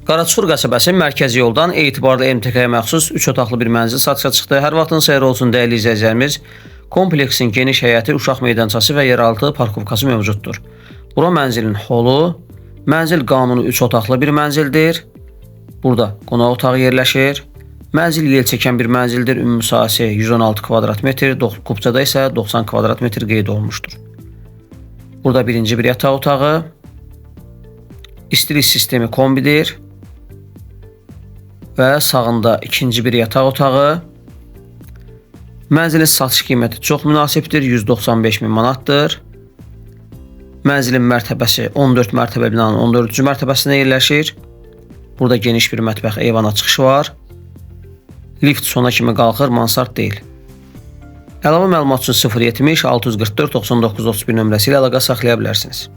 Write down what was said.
Qaraçuxur qəsəbəsi mərkəzi yoldan etibarlı MTK-yə məxsus 3 otaqlı bir mənzil satışa çıxdı. Hər vaxtınız xeyir olsun dəyərli izləyicilərimiz. Kompleksin geniş həyəti, uşaq meydançası və yeraltı parkovkası mövcuddur. Bura mənzilin holu. Mənzil qanuni 3 otaqlı bir mənzildir. Burada qonaq otağı yerləşir. Mənzil yel çəkən bir mənzildir. Ümumi sahəsi 116 kvadrat metr, Qubçada isə 90 kvadrat metr qeyd olunmuşdur. Burada birinci bir yataq otağı. İstilik sistemi kombidir. Və sağında ikinci bir yataq otağı. Mənzilin satış qiyməti çox münasibdir, 195.000 manatdır. Mənzilin mərtəbəsi 14 mərtəbə binanın 14-cü mərtəbəsində yerləşir. Burada geniş bir mətbəx, eyvana çıxışı var. Lift sona kimi qalxır, mansard deyil. Əlavə məlumat üçün 070 644 99 31 nömrəsi ilə əlaqə saxlaya bilərsiniz.